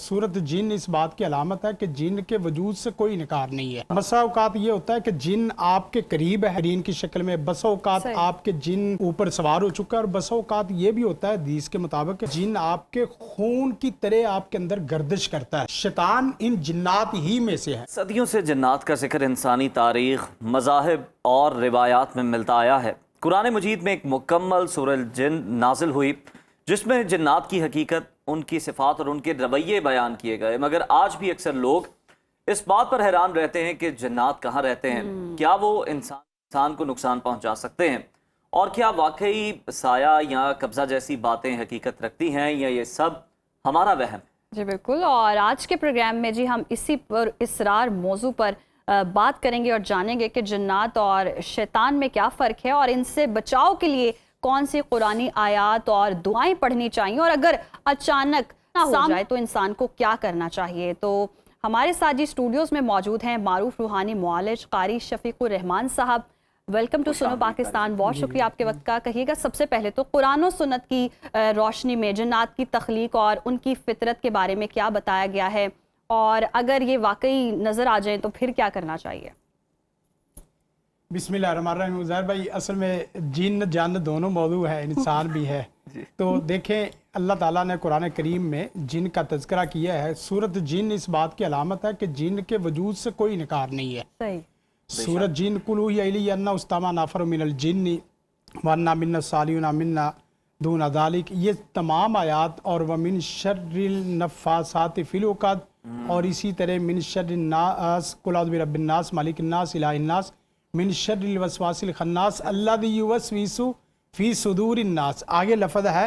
सूरत जिन इस बात की अलामत है कि जिन के वजूद से कोई इनकार नहीं है। बसा औकात ये होता है कि जिन आपके करीब है रीन की शक्ल में, बसा औकात आपके जिन ऊपर सवार हो चुका है, और बसा औकात ये भी होता है हदीस के मुताबिक जिन आपके खून की तरह आपके अंदर गर्दिश करता है। शैतान इन जिन्नात ही में से है। सदियों से जिन्नात का जिक्र इंसानी तारीख, मज़ाहिब और रिवायात में मिलता आया है। कुरान मजीद में एक मुकम्मल सूरह जिन नाजिल हुई जिसमें जिन्नात की हकीकत, उनकी सिफात और उनके रवैये बयान किए गए। मगर आज भी अक्सर लोग इस बात पर हैरान रहते हैं कि जिन्नात कहाँ रहते हैं, क्या वो इंसान को नुकसान पहुंचा सकते हैं, और क्या वाकई साया या कब्जा जैसी बातें हकीकत रखती हैं, या ये सब हमारा वहम। जी बिल्कुल। और आज के प्रोग्राम में जी हम इसी पर इसरार मौजू पर बात करेंगे और जानेंगे कि जिन्नात और शैतान में क्या फ़र्क है, और इनसे बचाव के लिए कौन सी कुरानी आयात और दुआएं पढ़नी चाहिए, और अगर अचानक ना हो जाए तो इंसान को क्या करना चाहिए। तो हमारे साथ जी स्टूडियोज़ में मौजूद हैं मारूफ रूहानी मुआलिज कारी शफीकुर रहमान साहब। वेलकम टू सुनो पाकिस्तान। बहुत शुक्रिया आपके वक्त का। कहिएगा सबसे पहले तो कुरान और सुन्नत की रोशनी में जिन्नात की तख्लीक और उनकी फितरत के बारे में क्या बताया गया है, और अगर ये वाकई नज़र आ जाए तो फिर क्या करना चाहिए। बिस्मिल्लाहिर्रहमानिर्रहीम। उज़ैर भाई, असल में जिन जन्न दोनों मौजू है, इंसान भी है। तो देखें, अल्लाह ताला ने कुरान करीम में जिन का तज़किरा किया है। सूरत जिन इस बात की अलामत है कि जिन के वजूद से कोई इनकार नहीं है। सही। सूरत जिन कुलू अन्ना उस्तामा नाफर मिनल जिन्नी वन्ना मिन्ना सालियुना मिन्ना दूना दालिक, ये तमाम आयात, और वमिन शर्रिल नफ़ासाति फिल उक़द, और इसी तरह मिन शर्रिन नास कुल औज़ु बिरब्बिन नास मालिकिन नास इलाहिन नास मिन शर्रिल वसवासिल खन्नास अल्लज़ी युवस्विसु फी सुदूरिन नास। आगे लफ्ज़ है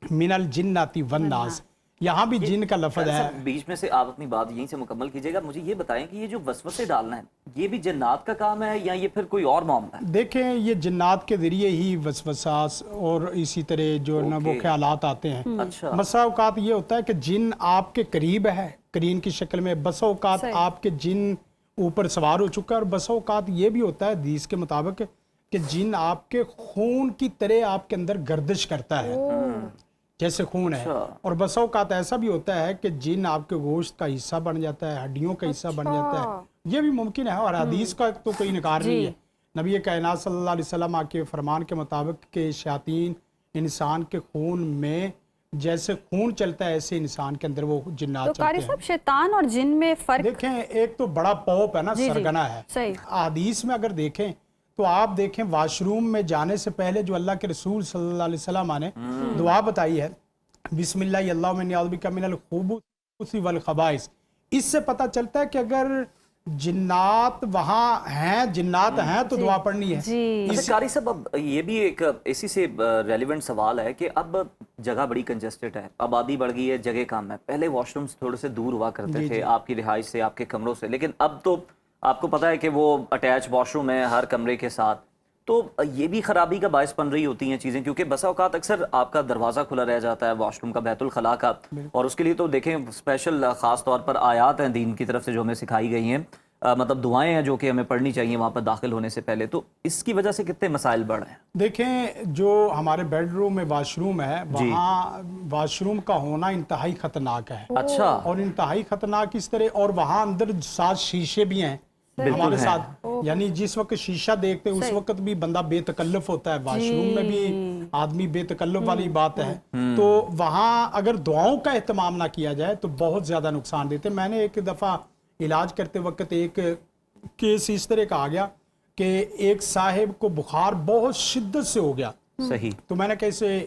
मिनल जिन्नाति वन नास, यहाँ भी जिन का लफ्ज़ है। बीच में से आप अपनी बात यहीं से मुकम्मल कीजिएगा। मुझे ये बताएं कि ये जो वसवसे डालना है, ये भी जिन्नात का काम है या ये फिर कोई और मामला है? देखें, ये जिन्नात के ज़रिए ही वसवसास और इसी तरह जो न वो ख्यालात आते हैं। अच्छा। बसा औकात ये होता है कि जिन आपके करीब है करीन की शक्ल में, बसा औकात आपके जिन ऊपर सवार हो चुका है, और बसा औकात ये भी होता है हदीस के मुताबिक कि जिन आपके खून की तरह आपके अंदर गर्दिश करता है, जैसे खून है। और बसा औकात ऐसा भी होता है कि जिन आपके गोश्त का हिस्सा बन जाता है, हड्डियों का हिस्सा बन जाता है। ये भी मुमकिन है, और हदीस का तो कोई इनकार नहीं है। नबी कायनात सल्लल्लाहु अलैहि वसल्लम के फरमान के मुताबिक कि शैतान इंसान के खून में जैसे खून चलता है, ऐसे इंसान के अंदर वो जिन्नात चलते हैं। साहब, शैतान और जिन में फर्क देखें, एक तो बड़ा पौप है ना, सरगना है। हदीस में अगर देखें तो आप देखें, वाशरूम में जाने से पहले जो अल्लाह के रसूल सल्लल्लाहु अलैहि वसल्लम ने दुआ बताई है, बिस्मिल्लाह अल्लाहुम्मा इन्नी अऊज़ु बिका मिनल खुबूसी वल खबाइस। इससे पता चलता है कि अगर जिन्नात वहाँ हैं, जिन्नात हैं, तो दुआ पढ़नी है। अच्छा कारी साहब, अब ये भी एक इसी से रेलिवेंट सवाल है कि अब जगह बड़ी कंजेस्टेड है, आबादी बढ़ गई है, जगह कम है। पहले वॉशरूम्स थोड़े से दूर हुआ करते थे आपकी रिहाइश से, आपके कमरों से, लेकिन अब तो आपको पता है कि वो अटैच वॉशरूम है हर कमरे के साथ। तो ये भी खराबी का बायस बन रही होती हैं चीज़ें, क्योंकि बसा औकात अक्सर आपका दरवाज़ा खुला रह जाता है वॉशरूम का, बैतुल खला का, और उसके लिए तो देखें स्पेशल ख़ास तौर पर आयात हैं दीन की तरफ से जो हमें सिखाई गई हैं, मतलब दुआएं हैं जो कि हमें पढ़नी चाहिए वहाँ पर दाखिल होने से पहले। तो इसकी वजह से कितने मसाइल बढ़ रहे हैं। देखें, जो हमारे बेडरूम में वॉशरूम है, वहाँ वॉशरूम का होना इंतहाई ख़तरनाक है। अच्छा। और इंतहाई ख़तरनाक इस तरह, और वहाँ अंदर 7 शीशे भी हैं हमारे साथ, यानी जिस वक्त शीशा देखते उस वक्त भी बंदा बेतकल्लुफ होता है, वॉशरूम में भी आदमी बेतकल्लुफ वाली बात है। तो वहाँ अगर दुआओं का एहतमाम ना किया जाए तो बहुत ज़्यादा नुकसान देते। मैंने एक दफ़ा इलाज करते वक्त एक केस इस तरह का आ गया कि एक साहिब को बुखार बहुत शिद्दत से हो गया। सही। तो मैंने कैसे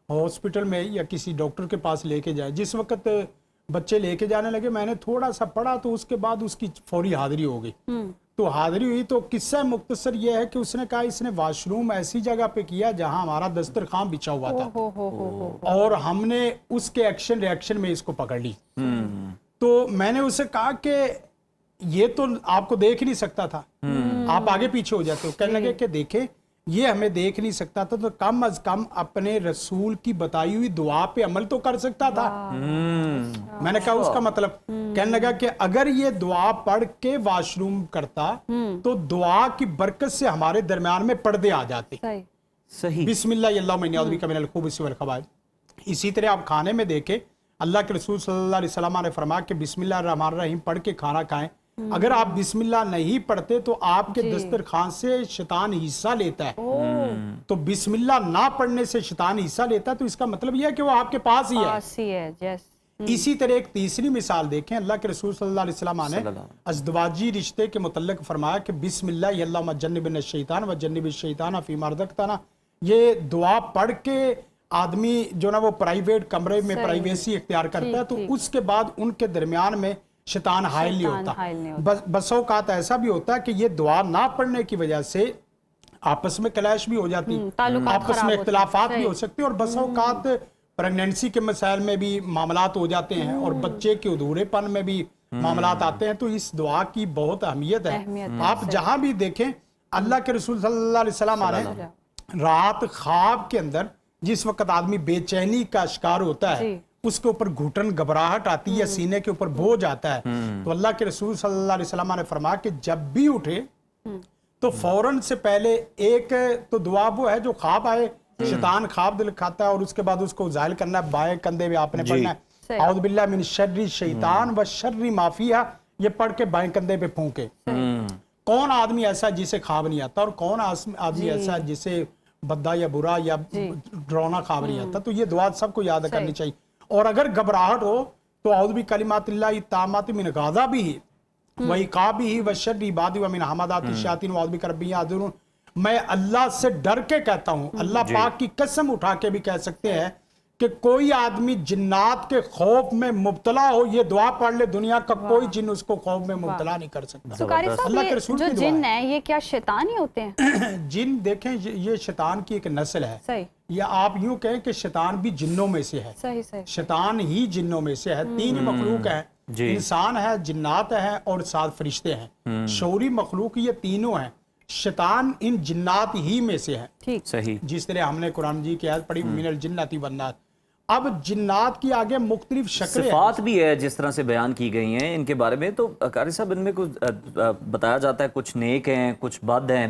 हॉस्पिटल में या किसी डॉक्टर के पास लेके जाए, जिस वक्त बच्चे लेके जाने लगे, मैंने थोड़ा सा पढ़ा तो उसके बाद उसकी फौरी हाजिरी हो गई। तो हाजिरी हुई तो किस्सा मुख्तसर ये है कि उसने कहा इसने वॉशरूम ऐसी जगह पे किया जहां हमारा दस्तरखान बिछा हुआ था, और हमने उसके एक्शन रिएक्शन में इसको पकड़ ली। तो मैंने उसे कहा कि ये तो आपको देख नहीं सकता था, आप आगे पीछे हो जाते हो। कहने लगे कि देखे ये हमें देख नहीं सकता था, तो कम अज कम अपने रसूल की बताई हुई दुआ पे अमल तो कर सकता था। मैंने कहा उसका मतलब, कहने लगा कि अगर ये दुआ पढ़ के वॉशरूम करता तो दुआ की बरकत से हमारे दरमियान में पर्दे आ जाते। सही। बिस्मिल्लाह अल्लाहुम्मा इन्नी अऊज़ु बिका मिनल खुबूसी वल खबाइस। इसी तरह आप खाने में देखें, اللہ کے رسول صلی اللہ علیہ وسلم نے فرمایا کہ بسم اللہ الرحمن الرحیم پڑھ کے کھانا کھائیں. اگر آپ بسم اللہ نہیں پڑھتے تو آپ کے دسترخوان سے شیطان حصہ لیتا ہے. تو بسم اللہ نہ پڑھنے سے شیطان حصہ لیتا ہے، تو اس کا مطلب یہ ہے کہ وہ آپ کے پاس ہی ہے. اسی طرح ایک تیسری مثال دیکھیں، اللہ کے رسول صلی اللہ علیہ وسلم نے ازدواجی رشتے کے متعلق فرمایا کہ بسم اللہ اللہم جنبنا الشیطان و جنب الشیطان فیما رزقتنا. یہ دعا پڑھ کے آدمی جو نا وہ پرائیویٹ کمرے میں پرائیویسی اختیار کرتا ہے، تو اس کے بعد ان کے درمیان میں شیطان حائل نہیں ہوتا. بس اوقات ایسا بھی ہوتا ہے کہ یہ دعا نہ پڑھنے کی وجہ سے آپس میں کلیش بھی ہو جاتی، آپس میں اختلافات بھی ہو سکتے، اور بس اوقات پریگنینسی کے مسائل میں بھی معاملات ہو جاتے ہیں، اور بچے کے ادھورے پن میں بھی معاملات آتے ہیں. تو اس دعا کی بہت اہمیت ہے. آپ جہاں بھی دیکھیں اللہ کے رسول صلی اللہ علیہ وسلم نے رات خواب کے اندر جس وقت آدمی بے چینی کا شکار ہوتا ہے، اس کے اوپر گھٹن گھبراہٹ آتی ہے، سینے کے اوپر بوجھ آتا ہے، تو اللہ کے رسول صلی اللہ علیہ وسلم نے فرمایا کہ جب بھی اٹھے تو فوراً سے پہلے ایک تو دعا وہ ہے جو خواب آئے، شیطان خواب دل کھاتا ہے، اور اس کے بعد اس کو ظاہر کرنا ہے، بائیں کندھے میں آپ نے پڑھنا ہے اعوذ باللہ من شر الشیطان و شر ما فیہا، یہ پڑھ کے بائیں کندھے پہ پھونکے. کون آدمی ایسا جسے خواب نہیں آتا، اور کون آدمی ایسا جسے بدا یا برا یا ڈرونا خواب نہیں آتا؟ تو یہ دعا سب کو یاد کرنی چاہیے. اور اگر گھبراہٹ ہو تو اعوذ بکلمات اللہ التامات من غضبہ و عقابہ و شر عبادہ و من حمزات الشیاطین و اعوذ بک رب یحضرون. میں اللہ سے ڈر کے کہتا ہوں، اللہ پاک کی قسم اٹھا کے بھی کہہ سکتے ہیں کہ کوئی آدمی جنات کے خوف میں مبتلا ہو، یہ دعا پڑھ لے، دنیا کا کوئی جن اس کو خوف میں مبتلا نہیں کر سکتا. اللہ کے رسول جو جن ہیں یہ کیا شیطان ہی ہوتے ہیں؟ جن دیکھیں یہ شیطان کی ایک نسل ہے، یا آپ یوں کہیں کہ شیطان بھی جنوں میں سے ہے. شیطان ہی جنوں میں سے ہے. تین مخلوق ہیں، انسان ہے، جنات ہیں، اور 7 فرشتے ہیں. شعوری مخلوق یہ تینوں ہیں. شیطان ان جنات ہی میں سے ہے. صحیح. جس طرح ہم نے قرآن جی کی آیت پڑھی من الجنۃ والناس. اب جنات کی آگے مختلف شکلیں، صفات بھی ہے جس طرح سے بیان کی گئی ہیں ان کے بارے میں. تو قاری صاحب ان میں کچھ بتایا جاتا ہے کچھ نیک ہیں کچھ بد ہیں،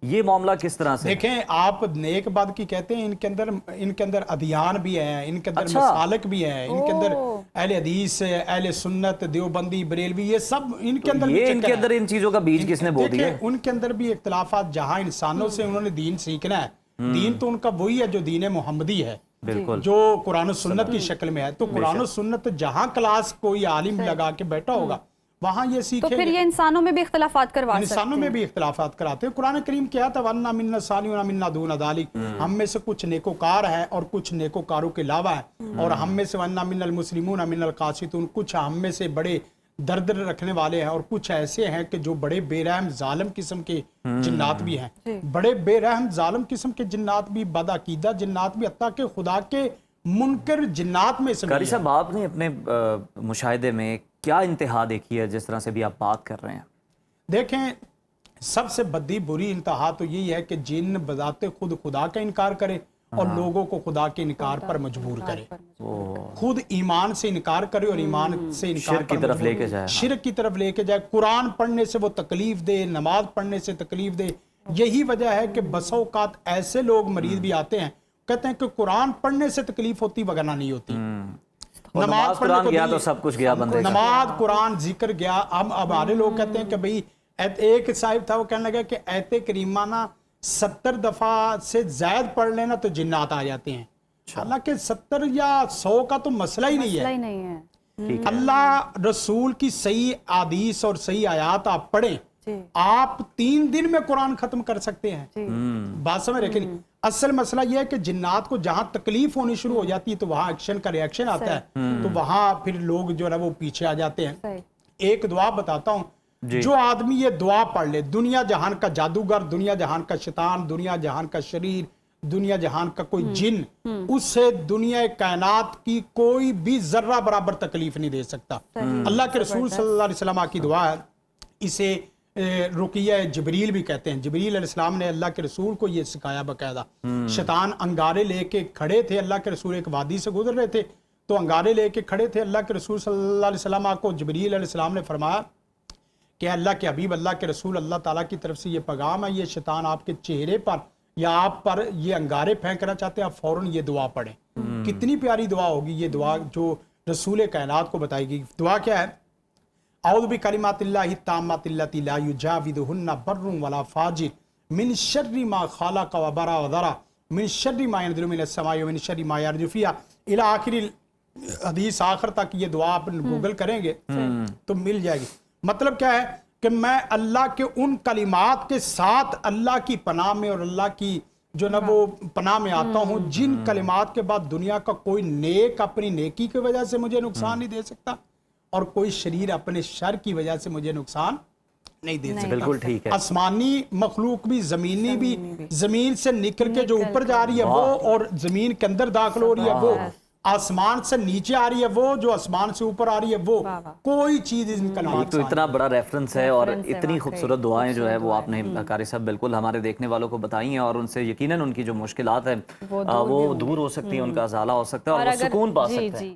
یہ معاملہ کس طرح سے؟ دیکھیں آپ نیک بد کی کہتے ہیں، ان کے اندر ادیان بھی ہیں، ان کے اندر مسالک بھی ہیں، ان کے اندر اہل حدیث، اہل سنت، دیوبندی، بریلوی، یہ سب ان کے اندر، یہ ان کے اندر ان چیزوں کا بیج کس نے بو دیا؟ ان کے اندر بھی اختلافات. جہاں انسانوں سے انہوں نے دین سیکھنا ہے، دین تو ان کا وہی ہے جو دین محمدی ہے، بالکل، جو قرآن و سنت کی شکل میں ہے. تو قرآن و سنت جہاں کلاس کوئی عالم لگا کے بیٹھا ہوگا وہاں یہ سیکھیں. تو پھر یہ انسانوں میں بھی اختلافات کروا سکتے ہیں؟ انسانوں میں بھی اختلافات کراتے ہیں. قرآن کریم کیا تھا وَأَنَّا مِنَّا صَالِحُونَ وَمِنَّا دُونَ ذَلِكَ، ہم میں سے کچھ نیکوکار ہیں اور کچھ نیکوکاروں کے علاوہ ہیں، اور ہم میں سے وَأَنَّا مِنَّا الْمُسْلِمُونَ وَمِنَّا الْقَاسِطُونَ، کچھ ہم میں سے بڑے درد رکھنے والے ہیں، اور کچھ ایسے ہیں کہ جو بڑے بے رحم ظالم قسم کے جنات بھی ہیں. بڑے بے رحم ظالم قسم کے جنات بھی، بدعقیدہ جنات بھی، حتیٰ کہ خدا کے منکر جنات میں سے. قاری صاحب آپ نے اپنے مشاہدے میں کیا انتہا دیکھی ہے جس طرح سے بھی آپ بات کر رہے ہیں؟ دیکھیں سب سے بدی بری انتہا تو یہی ہے کہ جن بذات خود خدا کا انکار کرے اور لوگوں کو خدا کے انکار پر مجبور کرے، خود ایمان سے انکار کرے اور ایمان سے انکار شرک کی طرف لے کے جائے، شرک کی طرف لے کے جائے، قرآن پڑھنے سے وہ تکلیف دے، نماز پڑھنے سے تکلیف دے. یہی وجہ ہے کہ بسا اوقات ایسے لوگ مریض بھی آتے ہیں کہتے ہیں کہ قرآن پڑھنے سے تکلیف ہوتی وغیرہ نہیں ہوتی، نماز قرآن گیا تو سب کچھ گیا بندے کا، نماز قرآن ذکر گیا. اب ہمارے لوگ کہتے ہیں کہ بھئی ایک صاحب تھا وہ کہنے لگا کہ ایت کریمہ نا 70 دفعہ سے زائد پڑھ لینا تو جنات آ جاتے ہیں. حالانکہ 70 یا 100 کا تو مسئلہ ہی نہیں ہے. اللہ رسول کی صحیح حدیث اور صحیح آیات آپ پڑھیں، آپ 3 دن میں قرآن ختم کر سکتے ہیں. بات سمجھ رکھیں. اصل مسئلہ یہ ہے کہ جنات کو جہاں تکلیف ہونی شروع ہو جاتی ہے تو وہاں ایکشن کا ریاکشن آتا ہے، تو وہاں پھر لوگ جو ہے وہ پیچھے آ جاتے ہیں. ایک دعا بتاتا ہوں، جو آدمی یہ دعا پڑھ لے، دنیا جہان کا جادوگر، دنیا جہان کا شیطان، دنیا جہان کا شریر، دنیا جہان کا کوئی جن، اس سے دنیا کائنات کی کوئی بھی ذرہ برابر تکلیف نہیں دے سکتا. اللہ کے رسول صلی اللہ علیہ وسلم کی دعا ہے، اسے رقیہ جبریل بھی کہتے ہیں. جبریل علیہ السلام نے اللہ کے رسول کو یہ سکھایا باقاعدہ. شیطان انگارے لے کے کھڑے تھے، اللہ کے رسول ایک وادی سے گزر رہے تھے تو انگارے لے کے کھڑے تھے. اللہ کے رسول صلی اللہ علیہ وسلم کو جبریل علیہ السلام نے فرمایا کہ اللہ کے حبیب، اللہ کے رسول، اللہ تعالیٰ کی طرف سے یہ پیغام ہے، یہ شیطان آپ کے چہرے پر یا آپ پر یہ انگارے پھینکنا چاہتے ہیں، آپ فوراً یہ دعا پڑھیں. کتنی پیاری دعا ہوگی یہ دعا جو रसूल कायनात को बताएगी। दुआ क्या है? औज़ु बिकलिमातिल्लाहि ताम्मातिल्लती ला युजाविदुहुन्ना बर्रुन वला फाजिर मिन शर्रि मा खलक़ व बरा व ज़रा मिन शर्रि मा यनज़िलु मिनस समाई व मिन शर्रि मा यरजु फ़ीहा इला आखिरिल हदीस, आखिर तक ये दुआ आप गूगल करेंगे तो मिल जाएगी। मतलब क्या है कि मैं अल्लाह के उन कलिमात के साथ अल्लाह की पनाह में और अल्लाह की जो ना वो पनाह में आता हूँ, जिन कलिमात के बाद दुनिया का कोई नेक अपनी नेकी की वजह से मुझे नुकसान नहीं दे सकता और कोई शरीर अपने शर की वजह से मुझे नुकसान नहीं दे सकता। बिल्कुल ठीक है। आसमानी मखलूक भी, जमीनी भी, जमीन से निकल के जो ऊपर जा रही है वो, और जमीन के अंदर दाखिल हो रही है वो, आसमान से नीचे आ रही है वो, जो आसमान से ऊपर आ रही है वो, कोई चीज इनका नाम तो इतना बड़ा रेफरेंस है और इतनी खूबसूरत दुआएं जो है वो आपने कारी साहब बिल्कुल हमारे देखने वालों को बताई हैं, और उनसे यकीनन उनकी जो मुश्किलात है वो दूर हो सकती है, उनका अज़ाला हो सकता है और वो सुकून पा सकते हैं।